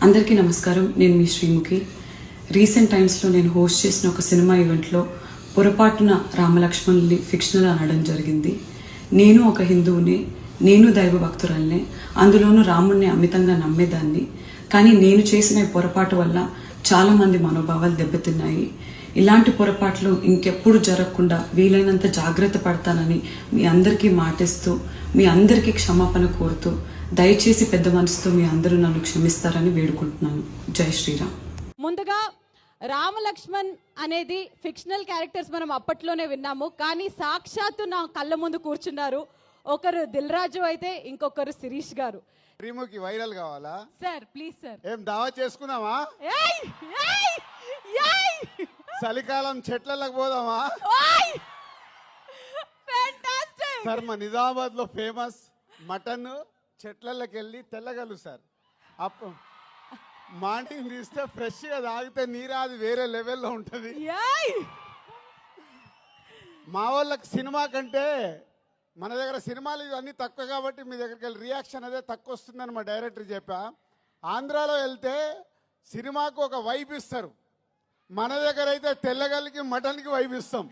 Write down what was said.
అందరికీ నమస్కారం. నేను మీ శ్రీముఖి. రీసెంట్ టైమ్స్లో నేను హోస్ట్ చేసిన ఒక సినిమా ఈవెంట్లో పొరపాటున రామలక్ష్మణుల్ని ఫిక్షనల్ అనడం జరిగింది. నేను ఒక హిందువుని, నేను దైవ భక్తురాల్ని, అందులోనూ రాముణ్ణి అమితంగా నమ్మేదాన్ని. కానీ నేను చేసిన ఈ పొరపాటు వల్ల చాలామంది మనోభావాలు దెబ్బతిన్నాయి. ఇలాంటి పొరపాట్లు ఇంకెప్పుడు జరగకుండా వీలైనంత జాగ్రత్త పడతానని మీ అందరికీ మాటిస్తూ, మీ అందరికీ క్షమాపణ కోరుతూ, దయచేసి పెద్ద మనసుతో మీ అందరూ నన్ను క్షమిస్తారని వేడుకుంటున్నాను. జై శ్రీరామ్. ముందుగా రామలక్ష్మణ్ అనేది ఫిక్షనల్ క్యారెక్టర్స్ మనం అప్పట్లోనే విన్నాము, కానీ సాక్షాత్తు నా కళ్ళ ముందు కూర్చున్నారు. ఒకరు దిల్ రాజు అయితే ఇంకొకరు శిరీష్ గారు. శ్రీముఖి వైరల్ కావాలా సార్? Please sir. ఏం దావా చేసుకున్నావా? చలికాలం చెట్లకు పోదామా? సార్ మా నిజామాబాద్ లో ఫేమస్ మటన్ చెట్లకి వెళ్ళి తెల్లగలు సార్. అప్పుడు మార్నింగ్ తీస్తే ఫ్రెష్ గా తాగితే నీరాది వేరే లెవెల్లో ఉంటది. మా వాళ్ళకి సినిమా కంటే మన దగ్గర సినిమాలు ఇవన్నీ తక్కువ కాబట్టి మీ దగ్గరికి వెళ్ళి రియాక్షన్ అదే తక్కువ వస్తుందని మా డైరెక్టర్ చెప్పా. ఆంధ్రాలో వెళ్తే సినిమాకు ఒక వైబ్ ఇస్తారు, మన దగ్గర అయితే తెల్లగల్లికి మటన్కి వైబ్ ఇస్తాం.